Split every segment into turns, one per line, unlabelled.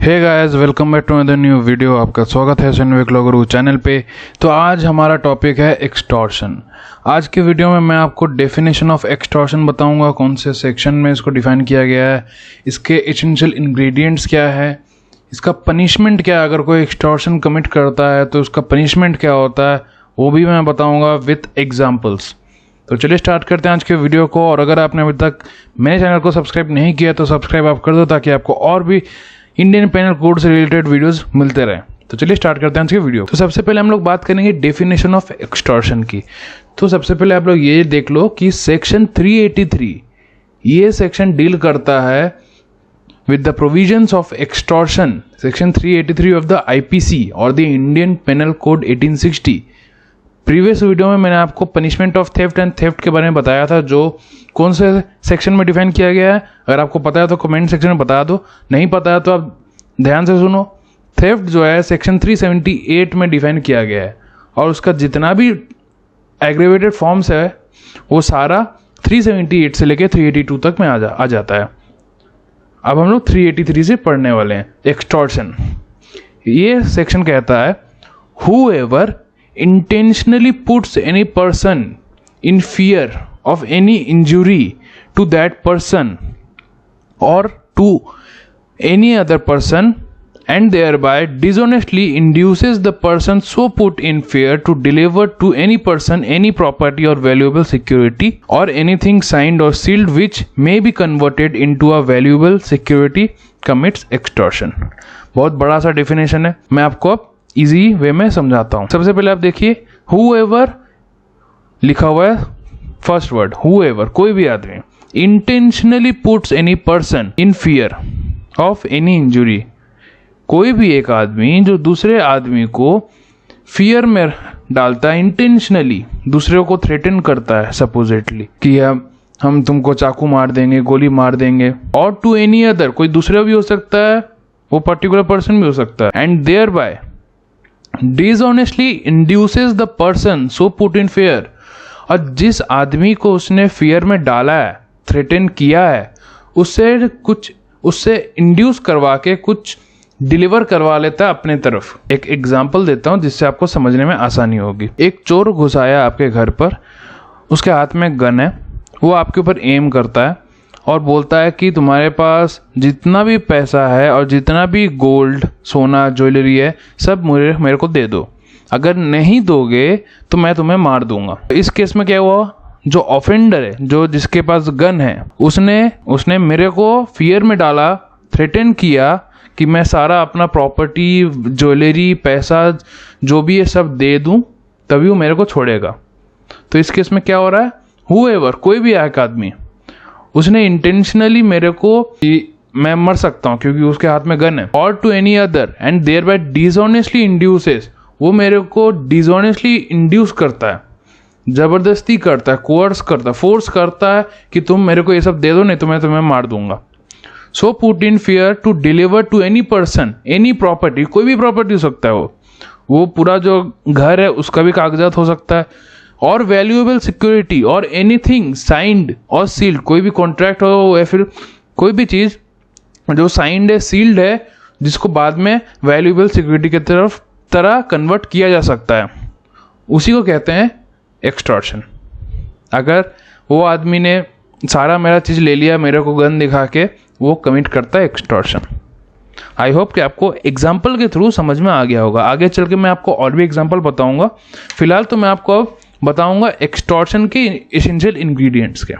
Hey guys, welcome back to another new video. आपका स्वागत है सनविक गुरु चैनल पे। तो आज हमारा टॉपिक है एक्सटॉर्शन। आज के वीडियो में मैं आपको डेफिनेशन ऑफ एक्सटॉर्शन बताऊंगा, कौन से सेक्शन में इसको डिफाइन किया गया है, इसके एसेंशियल इंग्रेडिएंट्स क्या है, इसका पनिशमेंट क्या है, अगर कोई एक्सटॉर्शन कमिट करता है तो उसका पनिशमेंट क्या होता है, वो भी मैं बताऊँगा विथ एग्जाम्पल्स। तो चलिए स्टार्ट करते हैं आज के वीडियो को। और अगर आपने अभी तक मेरे चैनल को सब्सक्राइब नहीं किया तो सब्सक्राइब आप कर दो, ताकि आपको और भी इंडियन पेनल कोड से रिलेटेड वीडियोस मिलते रहे। तो चलिए स्टार्ट करते हैं आज के वीडियो। तो सबसे पहले हम लोग बात करेंगे डेफिनेशन ऑफ एक्सटॉर्शन की। तो सबसे पहले आप लोग ये देख लो कि सेक्शन 383 ये सेक्शन डील करता है with the provisions of extortion. Section 383 of the IPC और the Indian penal code 1860। Previous video में मैंने आपको punishment of theft and theft के बारे में बताया था, जो कौन से सेक्शन में डिफाइन किया गया है। अगर आपको पता है तो कमेंट सेक्शन में बता दो, नहीं पता है तो आप ध्यान से सुनो। थेफ्ट जो है सेक्शन 378 में डिफाइन किया गया है, और उसका जितना भी एग्रेवेटेड फॉर्म्स है वो सारा 378 से लेके 382 तक में आ जाता है। अब हम लोग 383 से पढ़ने वाले हैं एक्सटॉर्शन। ये सेक्शन कहता है whoever intentionally puts any person in fear of any injury to that person or to any other person and thereby dishonestly induces the person so put in fear to deliver to any person any property or valuable security or anything signed or sealed which may be converted into a valuable security commits extortion। बहुत बड़ा सा definition है, मैं आपको अब easy way में समझाता हूँ। सबसे पहले आप देखिए, whoever लिखा हुआ है फर्स्ट वर्ड whoever, कोई भी आदमी intentionally puts any person in fear of any injury। कोई भी एक आदमी जो दूसरे आदमी को फियर में डालता है, इंटेंशनली दूसरे को थ्रेटन करता है सपोजिटली कि हम तुमको चाकू मार देंगे, गोली मार देंगे, और टू एनी अदर, कोई दूसरा भी हो सकता है, वो पर्टिकुलर पर्सन भी हो सकता है, and thereby dishonestly induces the person so put in fear। और जिस आदमी को उसने फियर में डाला है, थ्रेटन किया है, उससे इंड्यूस करवा के कुछ डिलीवर करवा लेता है अपने तरफ। एक एग्जांपल देता हूँ जिससे आपको समझने में आसानी होगी। एक चोर घुस आया आपके घर पर, उसके हाथ में गन है, वो आपके ऊपर एम करता है और बोलता है कि तुम्हारे पास जितना भी पैसा है और जितना भी गोल्ड, सोना, ज्वेलरी है, सब मेरे को दे दो। अगर नहीं दोगे तो मैं तुम्हें मार दूंगा। इस केस में क्या हुआ, जो ऑफेंडर है, जो जिसके पास गन है, उसने मेरे को फियर में डाला, थ्रेटन किया कि मैं सारा अपना प्रॉपर्टी, ज्वेलरी, पैसा जो भी है सब दे दूं, तभी वो मेरे को छोड़ेगा। तो इस केस में क्या हो रहा है, whoever, कोई भी एक आदमी, उसने इंटेंशनली मेरे को, मैं मर सकता हूँ क्योंकि उसके हाथ में गन है, और to any other and thereby dishonestly induces, वो मेरे को डिसऑनेस्टली इंड्यूस करता है, जबरदस्ती करता है, कोर्स करता है, फोर्स करता है कि तुम मेरे को ये सब दे दो, नहीं तो मैं तुम्हें मार दूंगा। So put in fear to deliver to any person any property, कोई भी प्रॉपर्टी हो सकता है, वो पूरा जो घर है उसका भी कागजात हो सकता है, और वैल्यूएबल सिक्योरिटी और एनीथिंग साइंड और सील्ड, कोई भी कॉन्ट्रैक्ट हो या फिर कोई भी चीज़ जो साइंड है, सील्ड है, जिसको बाद में वैल्यूएबल सिक्योरिटी की तरह कन्वर्ट किया जा सकता है, उसी को कहते हैं एक्सटॉर्शन। अगर वो आदमी ने सारा मेरा चीज़ ले लिया, मेरे को गन दिखा के, वो कमिट करता है एक्सटॉर्शन। आई होप कि आपको एग्जाम्पल के थ्रू समझ में आ गया होगा। आगे चल के मैं आपको और भी एग्जाम्पल बताऊंगा। फिलहाल तो मैं आपको अब बताऊंगा एक्सटॉर्शन के एसेंशियल इंग्रेडिएंट्स के।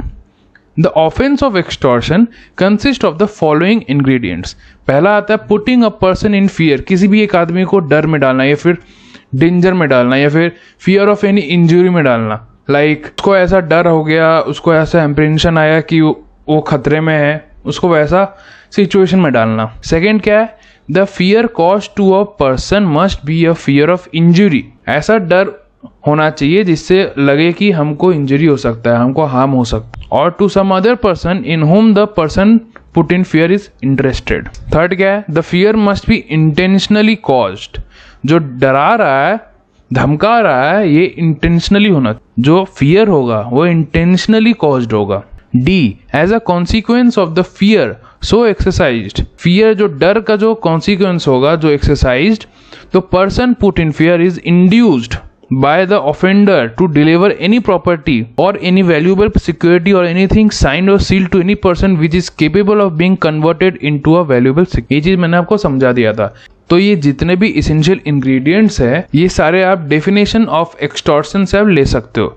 The offence of extortion consist of the following ingredients. पहला आता है putting a person in fear, किसी भी एक आदमी को डर में डालना, या फिर डेंजर में डालना, या फिर फियर ऑफ एनी इंजरी में डालना। लाइक उसको ऐसा डर हो गया, उसको ऐसा इम्प्रेशन आया कि वो खतरे में है, उसको वैसा सिचुएशन में डालना। सेकेंड क्या है, the fear cause to a person must be a fear of injury. ऐसा डर होना चाहिए जिससे लगे कि हमको इंजरी हो सकता है, हमको हार्म हो सकता है, और to some other person in whom the person put in fear is interested. Third क्या है, the fear must be intentionally caused. जो डरा रहा है, धमका रहा है, ये इंटेंशनली होना, जो फियर होगा वो इंटेंशनली कॉज्ड होगा। D. As a consequence of the fear so exercised, fear जो डर का जो कॉन्सिक्वेंस होगा जो एक्सरसाइज्ड, तो person put in fear is induced by the offender to deliver any property or any valuable security or anything signed or sealed to any person which is capable of being converted into a valuable security। ये चीज मैंने आपको समझा दिया था। तो ये जितने भी essential ingredients है ये सारे आप definition of extortion से आप ले सकते हो।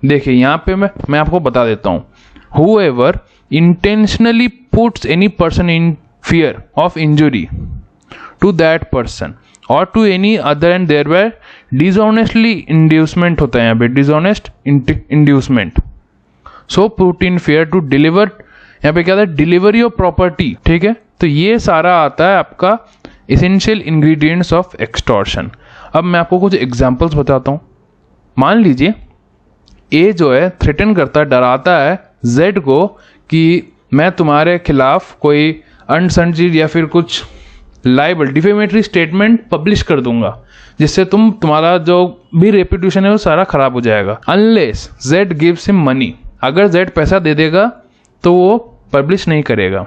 देखिए यहाँ पे मैं आपको बता देता हूँ, whoever intentionally puts any person in fear of injury to that person or to any other and thereby dishonestly inducement होता है यहाँ पे, dishonest inducement, so put in fear to deliver, यहाँ पे क्या था, delivery of property, ठीक है। तो ये सारा आता है आपका essential ingredients of extortion। अब मैं आपको कुछ examples बताता हूँ। मान लीजिए A जो है थ्रेटन करता है, डराता है Z को कि मैं तुम्हारे खिलाफ कोई अनसन चीज या फिर कुछ लाइबल डिफेमेटरी स्टेटमेंट पब्लिश कर दूंगा जिससे तुम्हारा जो भी रेपुटेशन है वो सारा खराब हो जाएगा। Unless Z gives him money, अगर जेड पैसा दे देगा तो वो पब्लिश नहीं करेगा।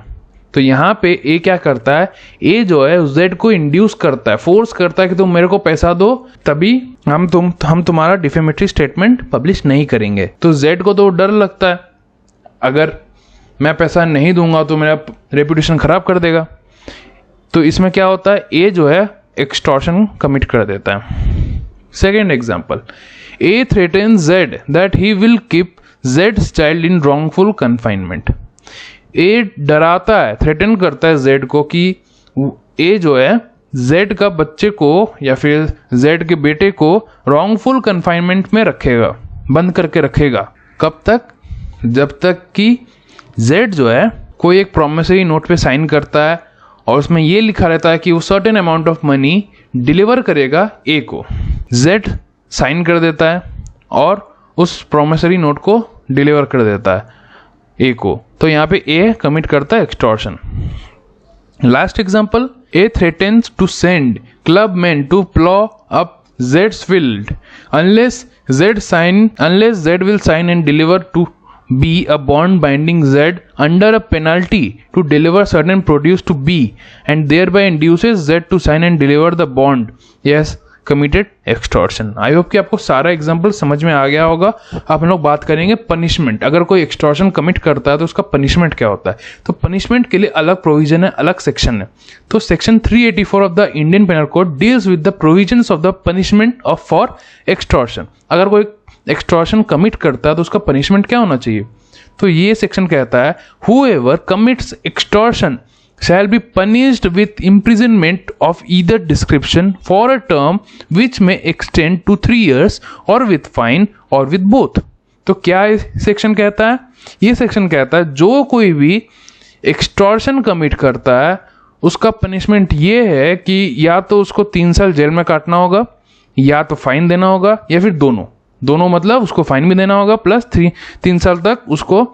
तो यहाँ पे ए क्या करता है, ए जो है जेड को इंड्यूस करता है, फोर्स करता है कि तुम मेरे को पैसा दो तभी हम तुम्हारा डिफेमेटरी स्टेटमेंट पब्लिश नहीं करेंगे। तो जेड को तो डर लगता है अगर मैं पैसा नहीं दूंगा तो मेरा रेपुटेशन खराब कर देगा। तो इसमें क्या होता है, ए जो है एक्सटॉर्शन कमिट कर देता है। Second example, A threaten Z that he will keep जेड्स child in wrongful confinement. A डराता है, थ्रेटन करता है जेड को कि ए जो है जेड का बच्चे को या फिर जेड के बेटे को रॉन्गफुल कन्फाइनमेंट में रखेगा, बंद करके रखेगा। कब तक, जब तक कि जेड जो है कोई एक प्रॉमिसरी नोट पे साइन करता है और उसमें ये लिखा रहता है कि वो certain amount of money deliver करेगा ए को। जेड साइन कर देता है और उस प्रॉमिसरी नोट को डिलीवर कर देता है ए को। तो यहाँ पे ए कमिट करता है extortion. Last example, A threatens to send club man to plough up जेड्स field unless Z will sign and deliver to B a bond binding Z under a penalty to deliver certain produce to B and thereby induces Z to sign and deliver the bond, yes committed extortion। I hope कि आपको सारा example समझ में आ गया होगा। आप हम लोग बात करेंगे पनिशमेंट। अगर कोई एक्सटॉर्शन कमिट करता है तो उसका पनिशमेंट क्या होता है। तो पनिशमेंट के लिए अलग प्रोविजन है, अलग सेक्शन है। तो section 384 of the Indian penal code deals with the provisions of the punishment of for extortion. अगर कोई एक्सटॉर्शन कमिट करता है तो उसका पनिशमेंट क्या होना चाहिए। तो ये सेक्शन कहता है whoever commits extortion shall be punished with imprisonment of either description for a term which may extend to 3 years or with fine or with both। तो क्या सेक्शन कहता है, ये सेक्शन कहता है जो कोई भी एक्सटॉर्शन कमिट करता है उसका पनिशमेंट ये है कि या तो उसको 3 साल जेल में काटना होगा या तो फाइन देना होगा या फिर दोनों मतलब उसको फाइन भी देना होगा प्लस 3 साल तक उसको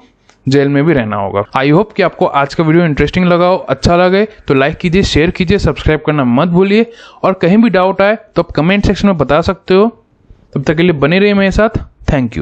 जेल में भी रहना होगा। आई होप कि आपको आज का वीडियो इंटरेस्टिंग लगा हो, अच्छा लगे तो लाइक कीजिए, शेयर कीजिए, सब्सक्राइब करना मत भूलिए और कहीं भी डाउट आए तो आप कमेंट सेक्शन में बता सकते हो। तब तक के लिए बने रहिए मेरे साथ। Thank you.